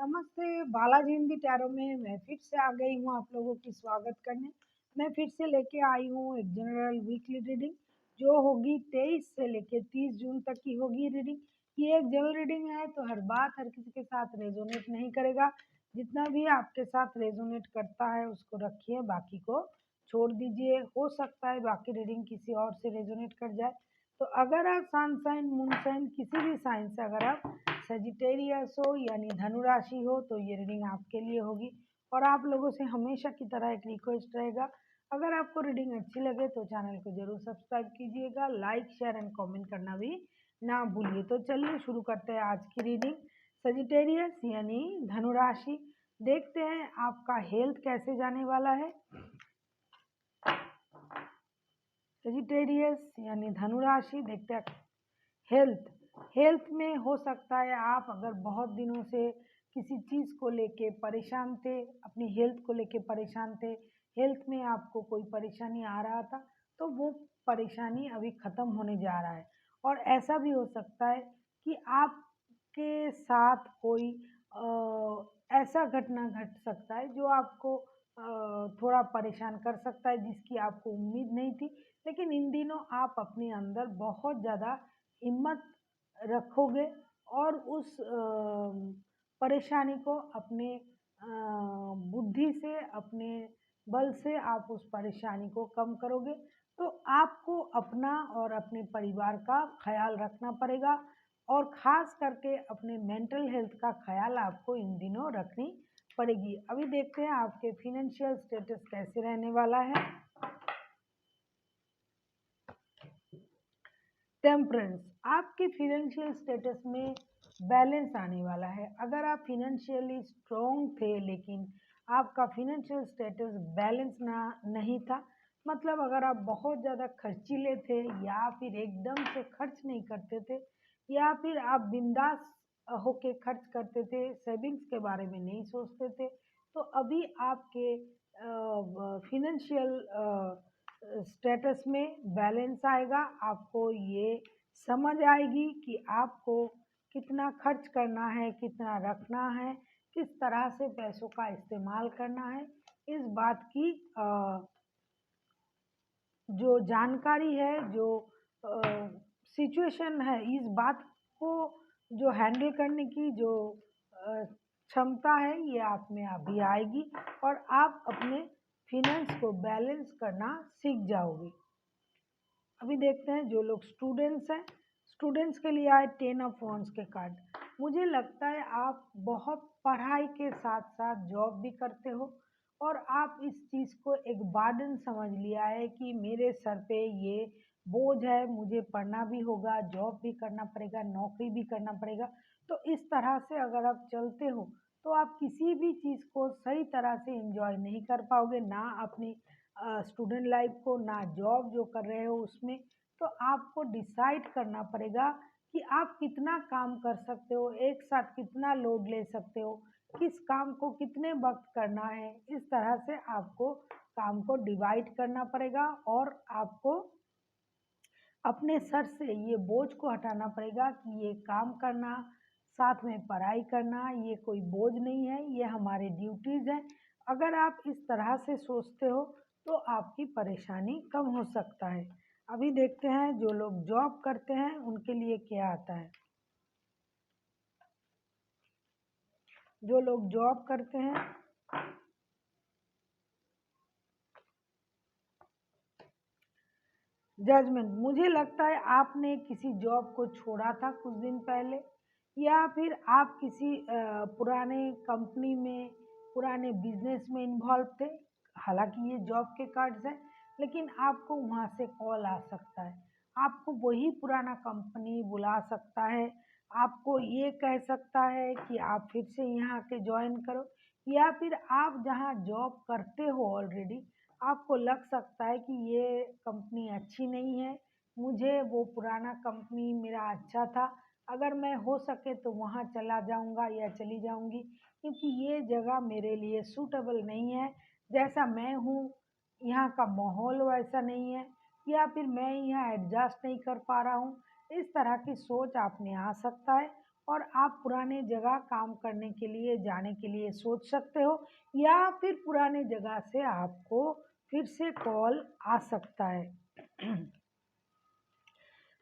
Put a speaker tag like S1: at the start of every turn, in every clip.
S1: नमस्ते, बालाजी हिंदी टैरो में मैं फिर से आ गई हूँ आप लोगों की स्वागत करने। मैं फिर से लेके आई हूँ एक जनरल वीकली रीडिंग जो होगी 23 से लेके 30 जून तक की होगी रीडिंग। ये एक जनरल रीडिंग है तो हर बात हर किसी के साथ रेजोनेट नहीं करेगा। जितना भी आपके साथ रेजोनेट करता है उसको रखिए, बाकी को छोड़ दीजिए। हो सकता है बाकी रीडिंग किसी और से रेजोनेट कर जाए। तो अगर आप सन साइन मून साइन किसी भी साइन से अगर आप सजिटेरियस हो यानी धनु राशि हो तो ये रीडिंग आपके लिए होगी। और आप लोगों से हमेशा की तरह एक रिक्वेस्ट रहेगा, अगर आपको रीडिंग अच्छी लगे तो चैनल को जरूर सब्सक्राइब कीजिएगा, लाइक शेयर एंड कमेंट करना भी ना भूलिए। तो चलिए शुरू करते हैं आज की रीडिंग। सजिटेरियस यानी धनु राशि, देखते हैं आपका हेल्थ कैसे जाने वाला है। सजिटेरियस यानी धनु राशि, देखते हैं हेल्थ में हो सकता है आप अगर बहुत दिनों से किसी चीज़ को लेके परेशान थे, अपनी हेल्थ को लेके परेशान थे, हेल्थ में आपको कोई परेशानी आ रहा था तो वो परेशानी अभी ख़त्म होने जा रहा है। और ऐसा भी हो सकता है कि आपके साथ कोई ऐसा घटना घट सकता है जो आपको थोड़ा परेशान कर सकता है, जिसकी आपको उम्मीद नहीं थी। लेकिन इन दिनों आप अपने अंदर बहुत ज़्यादा हिम्मत रखोगे और उस परेशानी को अपने बुद्धि से, अपने बल से आप उस परेशानी को कम करोगे। तो आपको अपना और अपने परिवार का ख्याल रखना पड़ेगा और ख़ास करके अपने मेंटल हेल्थ का ख्याल आपको इन दिनों रखनी पड़ेगी। अभी देखते हैं आपके फिनेंशियल स्टेटस कैसे रहने वाला है। टेम्परेंस, आपके फिनेंशियल स्टेटस में बैलेंस आने वाला है। अगर आप फिनेंशियली स्ट्रॉन्ग थे लेकिन आपका फिनेंशियल स्टेटस बैलेंस नहीं था, मतलब अगर आप बहुत ज़्यादा खर्चीले थे या फिर एकदम से खर्च नहीं करते थे या फिर आप बिंदास होके खर्च करते थे, सेविंग्स के बारे में नहीं सोचते थे, तो अभी आपके फिनेंशियल स्टेटस में बैलेंस आएगा। आपको ये समझ आएगी कि आपको कितना खर्च करना है, कितना रखना है, किस तरह से पैसों का इस्तेमाल करना है। इस बात की जो जानकारी है, जो सिचुएशन है, इस बात को जो हैंडल करने की जो क्षमता है, ये आप में अभी आएगी और आप अपने फिनेंस को बैलेंस करना सीख जाओगे। अभी देखते हैं जो लोग स्टूडेंट्स हैं, स्टूडेंट्स के लिए आए 10 ऑफ वॉन्ड्स के कार्ड। मुझे लगता है आप बहुत पढ़ाई के साथ साथ जॉब भी करते हो और आप इस चीज़ को एक बर्डन समझ लिया है कि मेरे सर पे ये बोझ है, मुझे पढ़ना भी होगा, जॉब भी करना पड़ेगा, नौकरी भी करना पड़ेगा। तो इस तरह से अगर आप चलते हो तो आप किसी भी चीज़ को सही तरह से एंजॉय नहीं कर पाओगे, ना अपनी स्टूडेंट लाइफ को, ना जॉब जो कर रहे हो उसमें। तो आपको डिसाइड करना पड़ेगा कि आप कितना काम कर सकते हो, एक साथ कितना लोड ले सकते हो, किस काम को कितने वक्त करना है। इस तरह से आपको काम को डिवाइड करना पड़ेगा और आपको अपने सर से ये बोझ को हटाना पड़ेगा कि ये काम करना, साथ में पढ़ाई करना, ये कोई बोझ नहीं है, ये हमारे ड्यूटीज़ हैं। अगर आप इस तरह से सोचते हो तो आपकी परेशानी कम हो सकता है। अभी देखते हैं जो लोग जॉब करते हैं उनके लिए क्या आता है। जो लोग जॉब करते हैं, जजमेंट, मुझे लगता है आपने किसी जॉब को छोड़ा था कुछ दिन पहले या फिर आप किसी पुराने कंपनी में, पुराने बिजनेस में इन्वॉल्व थे। हालांकि ये जॉब के कार्ड्स हैं लेकिन आपको वहाँ से कॉल आ सकता है, आपको वही पुराना कंपनी बुला सकता है, आपको ये कह सकता है कि आप फिर से यहाँ के ज्वाइन करो। या फिर आप जहाँ जॉब करते हो ऑलरेडी, आपको लग सकता है कि ये कंपनी अच्छी नहीं है, मुझे वो पुराना कंपनी मेरा अच्छा था, अगर मैं हो सके तो वहाँ चला जाऊँगा या चली जाऊँगी, क्योंकि ये जगह मेरे लिए सूटेबल नहीं है। जैसा मैं हूँ यहाँ का माहौल वैसा नहीं है, या फिर मैं यहाँ एडजस्ट नहीं कर पा रहा हूँ। इस तरह की सोच आप में आ सकता है और आप पुराने जगह काम करने के लिए जाने के लिए सोच सकते हो, या फिर पुराने जगह से आपको फिर से कॉल आ सकता है।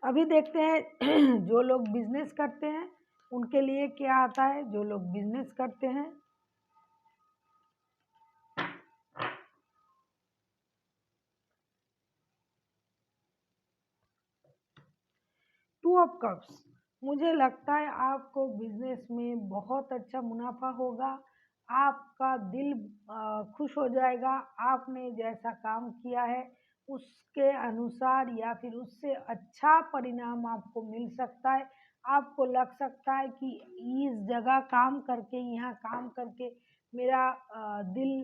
S1: अभी देखते हैं जो लोग बिजनेस करते हैं उनके लिए क्या आता है। जो लोग बिजनेस करते हैं, टू ऑफ कप्स, मुझे लगता है आपको बिजनेस में बहुत अच्छा मुनाफा होगा। आपका दिल खुश हो जाएगा। आपने जैसा काम किया है उसके अनुसार या फिर उससे अच्छा परिणाम आपको मिल सकता है। आपको लग सकता है कि इस जगह काम करके, यहाँ काम करके मेरा दिल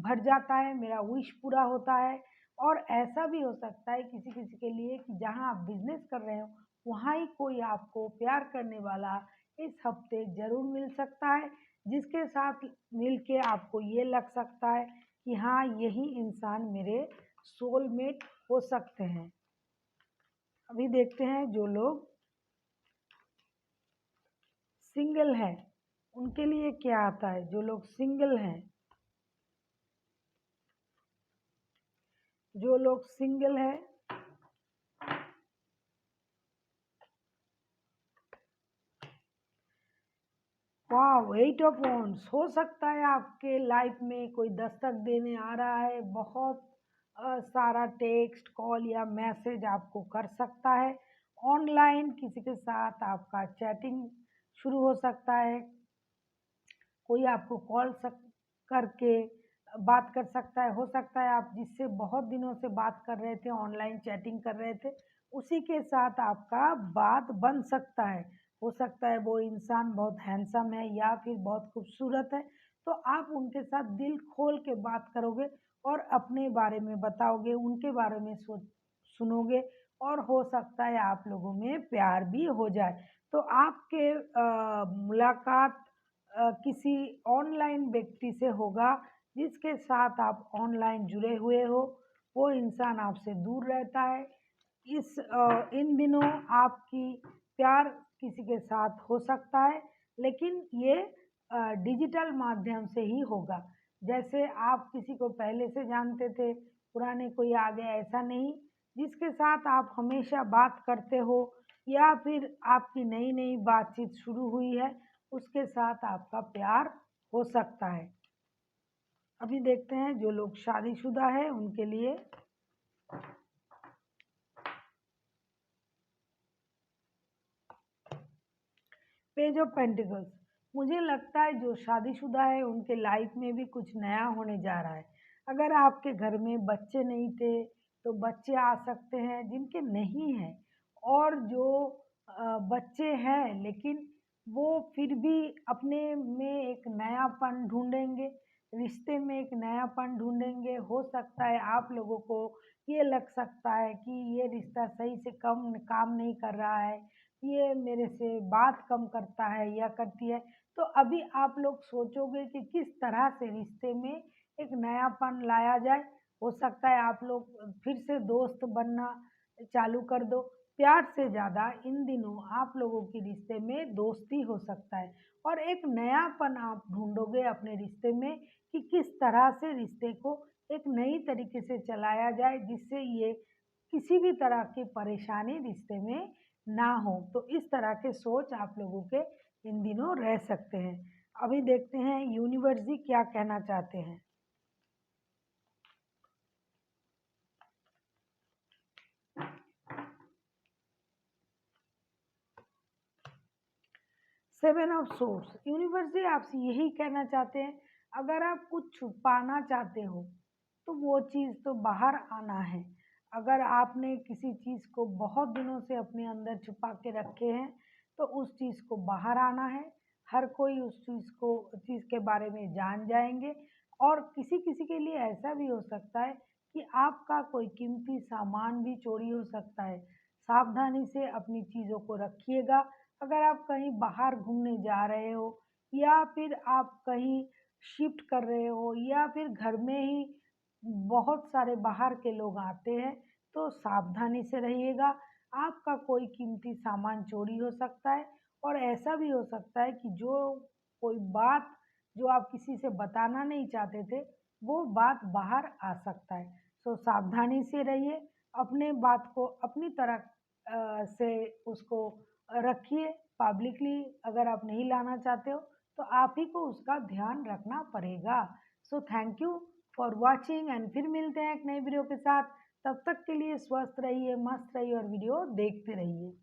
S1: भर जाता है, मेरा विश पूरा होता है। और ऐसा भी हो सकता है किसी किसी के लिए कि जहाँ आप बिजनेस कर रहे हो वहाँ ही कोई आपको प्यार करने वाला इस हफ्ते ज़रूर मिल सकता है, जिसके साथ मिलके आपको ये लग सकता है कि हाँ, यही इंसान मेरे सोलमेट हो सकते हैं। अभी देखते हैं जो लोग सिंगल हैं उनके लिए क्या आता है। जो लोग सिंगल हैं, जो लोग सिंगल हैं, वाह, 8 ऑफ वांड्स, हो सकता है आपके लाइफ में कोई दस्तक देने आ रहा है। बहुत सारा टेक्स्ट, कॉल या मैसेज आपको कर सकता है। ऑनलाइन किसी के साथ आपका चैटिंग शुरू हो सकता है। कोई आपको कॉल करके बात कर सकता है। हो सकता है आप जिससे बहुत दिनों से बात कर रहे थे, ऑनलाइन चैटिंग कर रहे थे, उसी के साथ आपका बात बन सकता है। हो सकता है वो इंसान बहुत हैंडसम है या फिर बहुत खूबसूरत है, तो आप उनके साथ दिल खोल के बात करोगे और अपने बारे में बताओगे, उनके बारे में सुनोगे, और हो सकता है आप लोगों में प्यार भी हो जाए। तो आपके मुलाकात किसी ऑनलाइन व्यक्ति से होगा जिसके साथ आप ऑनलाइन जुड़े हुए हो। वो इंसान आपसे दूर रहता है। इन दिनों आपकी प्यार किसी के साथ हो सकता है, लेकिन ये डिजिटल माध्यम से ही होगा। जैसे आप किसी को पहले से जानते थे, पुराने कोई आ गया, ऐसा नहीं। जिसके साथ आप हमेशा बात करते हो या फिर आपकी नई नई बातचीत शुरू हुई है, उसके साथ आपका प्यार हो सकता है। अभी देखते हैं जो लोग शादीशुदा है उनके लिए। पेज ऑफ पेंटिकल्स, मुझे लगता है जो शादीशुदा है उनके लाइफ में भी कुछ नया होने जा रहा है। अगर आपके घर में बच्चे नहीं थे तो बच्चे आ सकते हैं जिनके नहीं हैं, और जो बच्चे हैं लेकिन वो फिर भी अपने में एक नयापन ढूंढेंगे, रिश्ते में एक नयापन ढूंढेंगे। हो सकता है आप लोगों को ये लग सकता है कि ये रिश्ता सही से कम काम नहीं कर रहा है, ये मेरे से बात कम करता है या करती है। तो अभी आप लोग सोचोगे कि किस तरह से रिश्ते में एक नयापन लाया जाए। हो सकता है आप लोग फिर से दोस्त बनना चालू कर दो। प्यार से ज़्यादा इन दिनों आप लोगों की रिश्ते में दोस्ती हो सकता है, और एक नयापन आप ढूंढोगे अपने रिश्ते में कि किस तरह से रिश्ते को एक नई तरीके से चलाया जाए, जिससे ये किसी भी तरह की परेशानी रिश्ते में ना हो। तो इस तरह के सोच आप लोगों के इन दिनों रह सकते हैं। अभी देखते हैं यूनिवर्स जी क्या कहना चाहते हैं। सेवन ऑफ सोर्स, यूनिवर्स जी आपसे यही कहना चाहते हैं, अगर आप कुछ छुपाना चाहते हो तो वो चीज़ तो बाहर आना है। अगर आपने किसी चीज़ को बहुत दिनों से अपने अंदर छुपा के रखे हैं तो उस चीज़ को बाहर आना है। हर कोई उस चीज़ के बारे में जान जाएंगे। और किसी किसी के लिए ऐसा भी हो सकता है कि आपका कोई कीमती सामान भी चोरी हो सकता है। सावधानी से अपनी चीज़ों को रखिएगा। अगर आप कहीं बाहर घूमने जा रहे हो या फिर आप कहीं शिफ्ट कर रहे हो या फिर घर में ही बहुत सारे बाहर के लोग आते हैं, तो सावधानी से रहिएगा। आपका कोई कीमती सामान चोरी हो सकता है। और ऐसा भी हो सकता है कि जो कोई बात जो आप किसी से बताना नहीं चाहते थे, वो बात बाहर आ सकता है। सो सावधानी से रहिए, अपने बात को अपनी तरह से उसको रखिए। पब्लिकली अगर आप नहीं लाना चाहते हो, तो आप ही को उसका ध्यान रखना पड़ेगा। So thank you for watching and फिर मिलते हैं एक नई वीडियो के साथ। तब तक के लिए स्वस्थ रहिए, मस्त रहिए और वीडियो देखते रहिए।